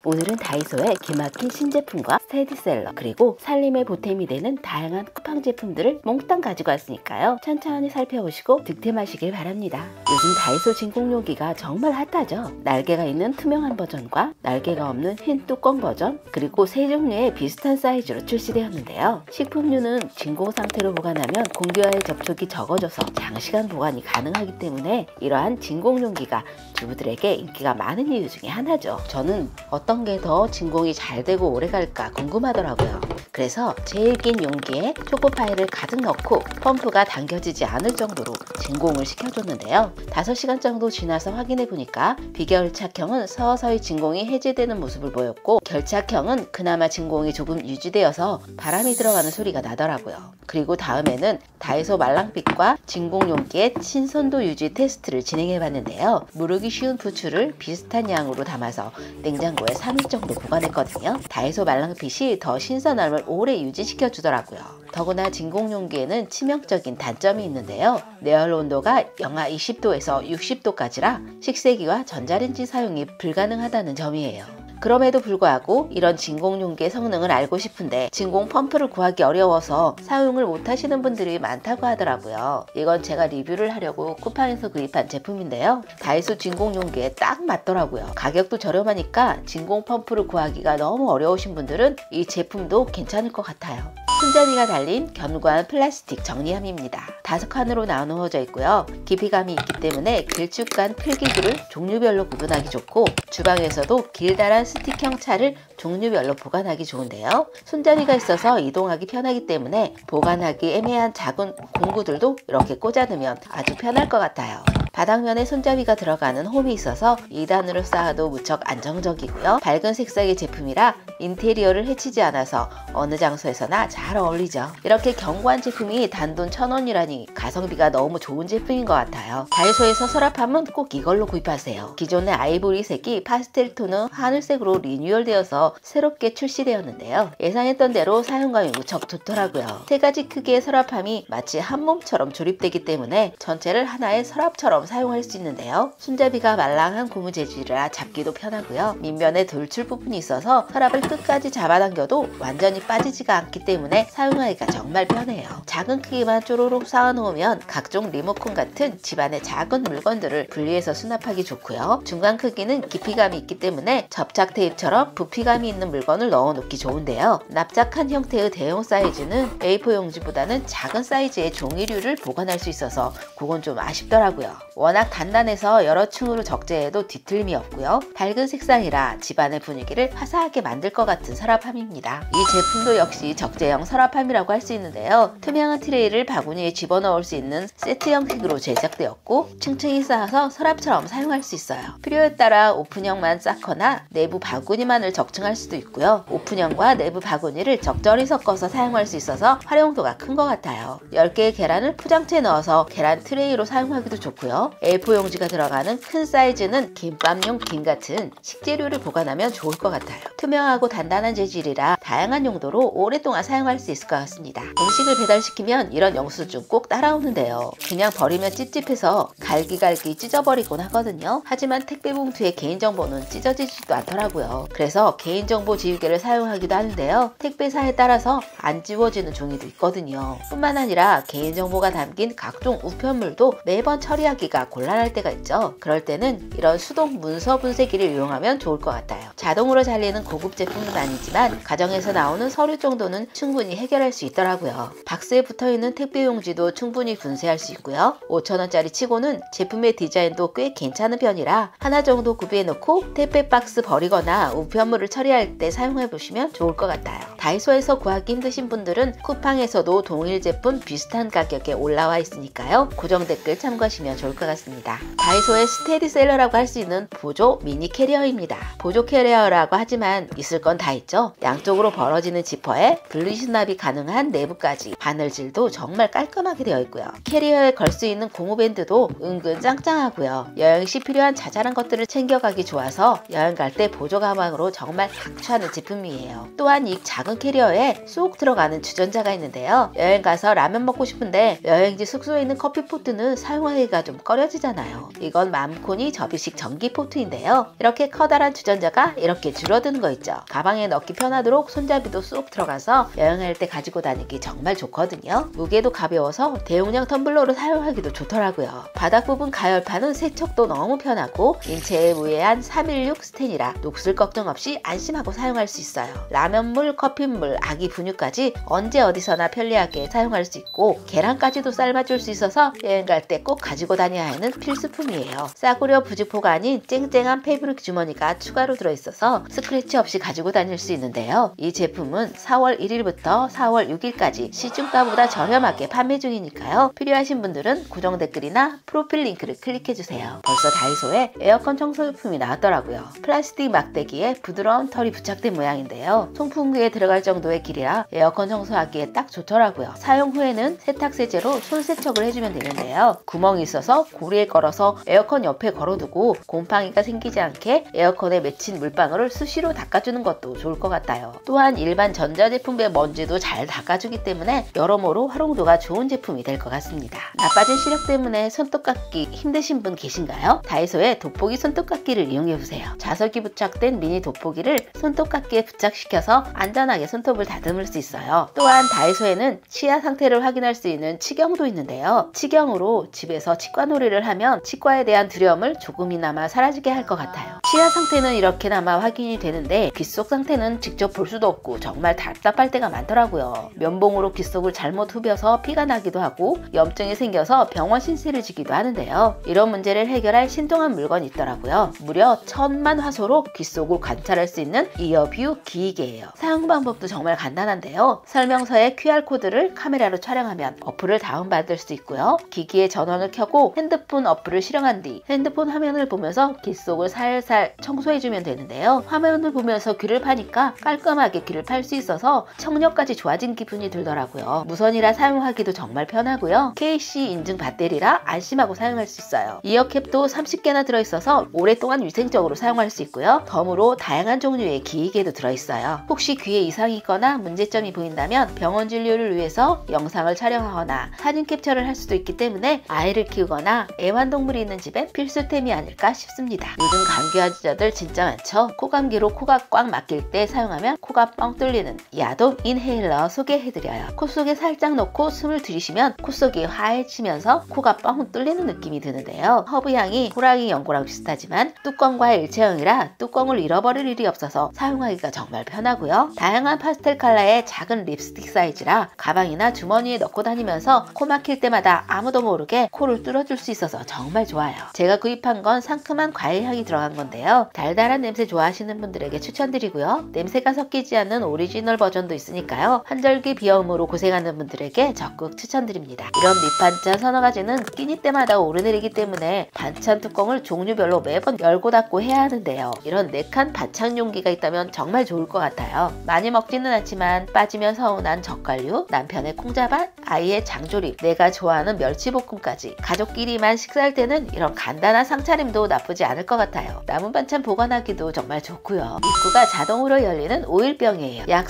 오늘은 다이소의 기막힌 신제품과 스테디셀러 그리고 살림에 보탬이 되는 다양한 쿠팡 제품들을 몽땅 가지고 왔으니까요. 천천히 살펴보시고 득템하시길 바랍니다. 요즘 다이소 진공용기가 정말 핫하죠. 날개가 있는 투명한 버전과 날개가 없는 흰 뚜껑 버전 그리고 세 종류의 비슷한 사이즈로 출시되었는데요. 식품류는 진공 상태로 보관하면 공기와의 접촉이 적어져서 장시간 보관이 가능하기 때문에 이러한 진공용기가 주부들에게 인기가 많은 이유 중에 하나죠. 저는 어떤 게 더 진공이 잘 되고 오래 갈까 궁금하더라고요. 그래서 제일 긴 용기에 초코파이를 가득 넣고 펌프가 당겨지지 않을 정도로 진공을 시켜줬는데요. 5시간 정도 지나서 확인해 보니까 비결착형은 서서히 진공이 해제되는 모습을 보였고, 결착형은 그나마 진공이 조금 유지되어서 바람이 들어가는 소리가 나더라고요. 그리고 다음에는 다이소 말랑빛과 진공 용기의 신선도 유지 테스트를 진행해 봤는데요. 무르기 쉬운 부추를 비슷한 양으로 담아서 냉장고에 3일 정도 보관했거든요. 다이소 말랑빛이 더 신선함을 오래 유지시켜 주더라고요. 더구나 진공 용기에는 치명적인 단점이 있는데요. 내열 온도가 영하 20도에서 60도까지라 식세기와 전자레인지 사용이 불가능하다는 점이에요. 그럼에도 불구하고 이런 진공 용기의 성능을 알고 싶은데 진공 펌프를 구하기 어려워서 사용을 못하시는 분들이 많다고 하더라고요. 이건 제가 리뷰를 하려고 쿠팡에서 구입한 제품인데요. 다이소 진공 용기에 딱 맞더라고요. 가격도 저렴하니까 진공 펌프를 구하기가 너무 어려우신 분들은 이 제품도 괜찮을 것 같아요. 손잡이가 달린 견고한 플라스틱 정리함입니다. 5칸으로 나누어져 있고요. 깊이감이 있기 때문에 길쭉한 필기구를 종류별로 구분하기 좋고, 주방에서도 길다란 스틱형 차를 종류별로 보관하기 좋은데요. 손잡이가 있어서 이동하기 편하기 때문에 보관하기 애매한 작은 공구들도 이렇게 꽂아두면 아주 편할 것 같아요. 바닥면에 손잡이가 들어가는 홈이 있어서 2단으로 쌓아도 무척 안정적이고요. 밝은 색상의 제품이라 인테리어를 해치지 않아서 어느 장소에서나 잘 어울리죠. 이렇게 견고한 제품이 단돈 1,000원이라니 가성비가 너무 좋은 제품인 것 같아요. 다이소에서 서랍함은 꼭 이걸로 구입하세요. 기존의 아이보리색이 파스텔 톤은 하늘색으로 리뉴얼되어서 새롭게 출시되었는데요. 예상했던 대로 사용감이 무척 좋더라고요. 3가지 크기의 서랍함이 마치 한 몸처럼 조립되기 때문에 전체를 하나의 서랍처럼 사용할 수 있는데요. 손잡이가 말랑한 고무 재질이라 잡기도 편하고요. 밑면에 돌출 부분이 있어서 서랍을 끝까지 잡아당겨도 완전히 빠지지가 않기 때문에 사용하기가 정말 편해요. 작은 크기만 쪼로록 쌓아놓으면 각종 리모컨 같은 집안의 작은 물건들을 분리해서 수납하기 좋고요. 중간 크기는 깊이감이 있기 때문에 접착 테이프처럼 부피감이 있는 물건을 넣어놓기 좋은데요. 납작한 형태의 대형 사이즈는 A4 용지보다는 작은 사이즈의 종이류를 보관할 수 있어서 그건 좀 아쉽더라고요. 워낙 단단해서 여러 층으로 적재해도 뒤틀림이 없고요. 밝은 색상이라 집안의 분위기를 화사하게 만들 것 같은 서랍함입니다. 이 제품도 역시 적재형 서랍함이라고 할 수 있는데요. 투명한 트레이를 바구니에 집어넣을 수 있는 세트 형식으로 제작되었고 층층이 쌓아서 서랍처럼 사용할 수 있어요. 필요에 따라 오픈형만 쌓거나 내부 바구니만을 적층할 수도 있고요. 오픈형과 내부 바구니를 적절히 섞어서 사용할 수 있어서 활용도가 큰 것 같아요. 10개의 계란을 포장체에 넣어서 계란 트레이로 사용하기도 좋고요. A4 용지가 들어가는 큰 사이즈는 김밥용 김 같은 식재료를 보관하면 좋을 것 같아요. 투명하고 단단한 재질이라 다양한 용도로 오랫동안 사용할 수 있을 것 같습니다. 음식을 배달시키면 이런 영수증 꼭 따라오는데요. 그냥 버리면 찝찝해서 갈기갈기 찢어버리곤 하거든요. 하지만 택배 봉투의 개인정보는 찢어지지도 않더라고요. 그래서 개인정보 지우개를 사용하기도 하는데요. 택배사에 따라서 안 지워지는 종이도 있거든요. 뿐만 아니라 개인정보가 담긴 각종 우편물도 매번 처리하기가 곤란할 때가 있죠. 그럴 때는 이런 수동 문서 분쇄기를 이용하면 좋을 것 같아요. 자동으로 잘리는 고급 제품은 아니지만 가정에서 나오는 서류 정도는 충분히 해결할 수 있더라고요. 박스에 붙어있는 택배 용지도 충분히 분쇄할 수 있고요. 5,000원짜리 치고는 제품의 디자인도 꽤 괜찮은 편이라 하나 정도 구비해 놓고 택배 박스 버리거나 우편물을 처리할 때 사용해 보시면 좋을 것 같아요. 다이소에서 구하기 힘드신 분들은 쿠팡에서도 동일 제품 비슷한 가격에 올라와 있으니까요. 고정 댓글 참고하시면 좋을 것 같습니다. 다이소의 스테디셀러라고 할 수 있는 보조 미니 캐리어입니다. 보조 캐리어라고 하지만 있을 건 다 있죠. 양쪽으로 안쪽으로 벌어지는 지퍼에 분리 수납이 가능한 내부까지 바늘질도 정말 깔끔하게 되어 있고요. 캐리어에 걸 수 있는 고무밴드도 은근 짱짱하고요. 여행시 필요한 자잘한 것들을 챙겨가기 좋아서 여행 갈 때 보조 가방으로 정말 강추하는 제품이에요. 또한 이 작은 캐리어에 쏙 들어가는 주전자가 있는데요. 여행 가서 라면 먹고 싶은데 여행지 숙소에 있는 커피포트는 사용하기가 좀 꺼려지잖아요. 이건 맘코니 접이식 전기포트인데요. 이렇게 커다란 주전자가 이렇게 줄어드는 거 있죠. 가방에 넣기 편하도록 손잡이도 쏙 들어가서 여행할 때 가지고 다니기 정말 좋거든요. 무게도 가벼워서 대용량 텀블러로 사용하기도 좋더라고요. 바닥 부분 가열판은 세척도 너무 편하고 인체에 무해한 316 스텐이라 녹슬 걱정 없이 안심하고 사용할 수 있어요. 라면물, 커피물, 아기 분유까지 언제 어디서나 편리하게 사용할 수 있고 계란까지도 삶아줄 수 있어서 여행 갈 때 꼭 가지고 다녀야 하는 필수품이에요. 싸구려 부직포가 아닌 쨍쨍한 패브릭 주머니가 추가로 들어있어서 스크래치 없이 가지고 다닐 수 있는데요. 이 제품은 4월 1일부터 4월 6일까지 시중가보다 저렴하게 판매 중이니까요. 필요하신 분들은 고정 댓글이나 프로필 링크를 클릭해주세요. 벌써 다이소에 에어컨 청소용품이 나왔더라고요. 플라스틱 막대기에 부드러운 털이 부착된 모양인데요. 송풍구에 들어갈 정도의 길이라 에어컨 청소하기에 딱 좋더라고요. 사용 후에는 세탁세제로 손 세척을 해주면 되는데요. 구멍이 있어서 고리에 걸어서 에어컨 옆에 걸어두고 곰팡이가 생기지 않게 에어컨에 맺힌 물방울을 수시로 닦아주는 것도 좋을 것 같아요. 또한 일반 전자제품의 먼지도 잘 닦아주기 때문에 여러모로 활용도가 좋은 제품이 될 것 같습니다. 나빠진 시력 때문에 손톱 깎기 힘드신 분 계신가요? 다이소의 돋보기 손톱 깎기를 이용해보세요. 자석이 부착된 미니 돋보기를 손톱 깎기에 부착시켜서 안전하게 손톱을 다듬을 수 있어요. 또한 다이소에는 치아 상태를 확인할 수 있는 치경도 있는데요. 치경으로 집에서 치과놀이를 하면 치과에 대한 두려움을 조금이나마 사라지게 할 것 같아요. 치아 상태는 이렇게나마 확인이 되는데 귓속 상태는 직접 볼 수도 없고 정말 답답할 때가 많더라고요. 면봉으로 귓속을 잘못 후벼서 피가 나기도 하고 염증이 생겨서 병원 신세를 지기도 하는데요. 이런 문제를 해결할 신통한 물건이 있더라고요. 무려 1000만 화소로 귓속을 관찰할 수 있는 이어뷰 기기계예요. 사용 방법도 정말 간단한데요. 설명서에 QR코드를 카메라로 촬영하면 어플을 다운받을 수 있고요. 기기에 전원을 켜고 핸드폰 어플을 실행한 뒤 핸드폰 화면을 보면서 귓속을 살살 청소해주면 되는데요. 화면을 보면서 귀를 파니까 깔끔하게 귀를 팔 수 있어서 청력까지 좋아진 기분이 들더라고요. 무선이라 사용하기도 정말 편하고요. KC 인증 배터리라 안심하고 사용할 수 있어요. 이어캡도 30개나 들어있어서 오랫동안 위생적으로 사용할 수 있고요. 덤으로 다양한 종류의 기기계도 들어있어요. 혹시 귀에 이상이 있거나 문제점이 보인다면 병원 진료를 위해서 영상을 촬영하거나 사진 캡처를 할 수도 있기 때문에 아이를 키우거나 애완동물이 있는 집엔 필수템이 아닐까 싶습니다. 요즘 감기 환자들 진짜 많죠? 코감기로 코가 꽉 막힐 때 사용하면 코가 뻥 뚫리는 야돔 인헤일러 소개해드려요. 코 속에 살짝 넣고 숨을 들이쉬면 코 속이 하얘지면서 코가 뻥 뚫리는 느낌이 드는데요. 허브 향이 호랑이 연고랑 비슷하지만 뚜껑과 일체형이라 뚜껑을 잃어버릴 일이 없어서 사용하기가 정말 편하고요. 다양한 파스텔 컬러의 작은 립스틱 사이즈라 가방이나 주머니에 넣고 다니면서 코 막힐 때마다 아무도 모르게 코를 뚫어줄 수 있어서 정말 좋아요. 제가 구입한 건 상큼한 과일 향이 들어간 건데요. 달달한 냄새 좋아하시는 분들에게 추천드리고요. 냄새가 섞이지 않는 오리지널 버전도 있으니까요. 한절기 비염으로 고생하는 분들에게 적극 추천드립니다. 이런 밑반찬 서너 가지는 끼니 때마다 오르내리기 때문에 반찬 뚜껑을 종류별로 매번 열고 닫고 해야 하는데요. 이런 4칸 반찬 용기가 있다면 정말 좋을 것 같아요. 많이 먹지는 않지만 빠지면 서운한 젓갈류, 남편의 콩자반, 아이의 장조림, 내가 좋아하는 멸치볶음까지 가족끼리만 식사할 때는 이런 간단한 상차림도 나쁘지 않을 것 같아요. 남은 반찬 보관하기도 정말 좋고요. 입구가 자동으로 열리는 오일병이에요. 약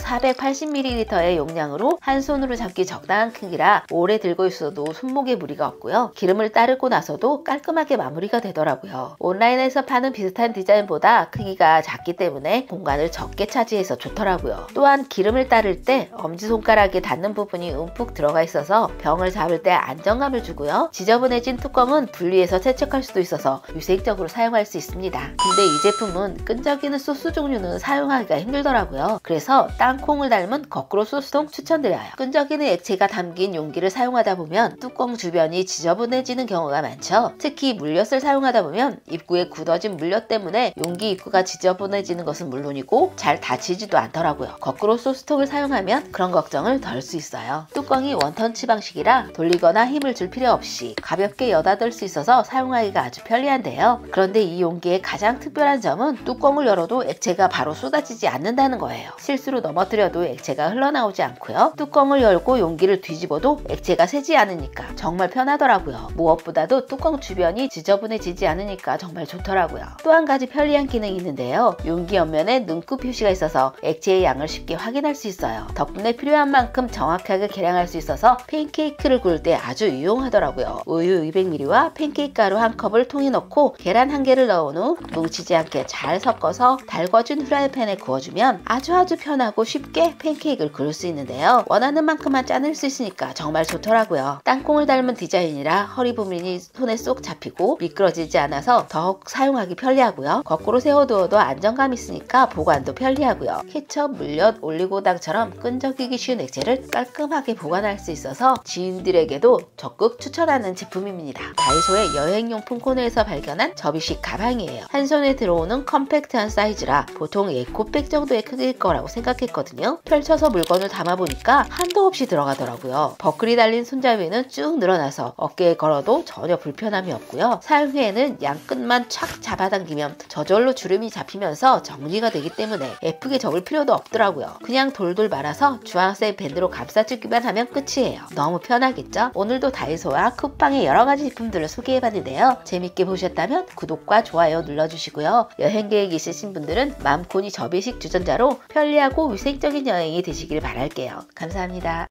480ml의 용량으로 한 손으로 잡기 적당한 크기라 오래 들고 있어도 손목에 무리가 없고요. 기름을 따르고 나서도 깔끔하게 마무리가 되더라고요. 온라인에서 파는 비슷한 디자인보다 크기가 작기 때문에 공간을 적게 차지해서 좋더라고요. 또한 기름을 따를 때 엄지손가락에 닿는 부분이 움푹 들어가 있어서 병을 잡을 때 안정감을 주고요. 지저분해진 뚜껑은 분리해서 세척할 수도 있어서 위생적으로 사용할 수 있습니다. 근데 이 제품은 끈적이는 소스 종류는 사용하기가 힘들더라고요. 그래서 땅콩을 닮은 거꾸로 소스통 추천드려요. 끈적이는 액체가 담긴 용기를 사용하다 보면 뚜껑 주변이 지저분해지는 경우가 많죠. 특히 물엿을 사용하다 보면 입구에 굳어진 물엿 때문에 용기 입구가 지저분해지는 것은 물론이고 잘 닫히지도 않더라고요. 거꾸로 소스통을 사용하면 그런 걱정을 덜 수 있어요. 뚜껑이 원터치 방식이라 돌리거나 힘을 줄 필요 없이 가볍게 여닫을 수 있어서 사용하기가 아주 편리한데요. 그런데 이 용기의 가장 특별한 점은 뚜껑을 열어도 액체가 바로 쏟아지지 않는다는 거예요. 거예요. 실수로 넘어뜨려도 액체가 흘러나오지 않고요. 뚜껑을 열고 용기를 뒤집어도 액체가 새지 않으니까 정말 편하더라고요. 무엇보다도 뚜껑 주변이 지저분해지지 않으니까 정말 좋더라고요. 또 한 가지 편리한 기능이 있는데요. 용기 옆면에 눈금 표시가 있어서 액체의 양을 쉽게 확인할 수 있어요. 덕분에 필요한 만큼 정확하게 계량할 수 있어서 팬케이크를 구울 때 아주 유용하더라고요. 우유 200ml와 팬케이크 가루 1컵을 통에 넣고 계란 1개를 넣은 후 뭉치지 않게 잘 섞어서 달궈진 후라이팬에 구워주면 아주 편하고 쉽게 팬케이크를 구울 수 있는데요. 원하는 만큼만 짜낼 수 있으니까 정말 좋더라고요. 땅콩을 닮은 디자인이라 허리 부분이 손에 쏙 잡히고 미끄러지지 않아서 더욱 사용하기 편리하고요. 거꾸로 세워두어도 안정감 있으니까 보관도 편리하고요. 케첩, 물엿, 올리고당처럼 끈적이기 쉬운 액체를 깔끔하게 보관할 수 있어서 지인들에게도 적극 추천하는 제품입니다. 다이소의 여행용품 코너에서 발견한 접이식 가방이에요. 한 손에 들어오는 컴팩트한 사이즈라 보통 에코백 정도의 크기일 거라고 생각했거든요. 펼쳐서 물건을 담아보니까 한도 없이 들어가더라고요. 버클이 달린 손잡이는 쭉 늘어나서 어깨에 걸어도 전혀 불편함이 없고요. 사용 후에는 양끝만 착 잡아당기면 저절로 주름이 잡히면서 정리가 되기 때문에 예쁘게 접을 필요도 없더라고요. 그냥 돌돌 말아서 주황색 밴드로 감싸주기만 하면 끝이에요. 너무 편하겠죠? 오늘도 다이소와 쿠팡의 여러가지 제품들을 소개해봤는데요. 재밌게 보셨다면 구독과 좋아요 눌러주시고요. 여행 계획 있으신 분들은 맘코니 접이식 주전자로 편리하고 위생적인 여행이 되시길 바랄게요. 감사합니다.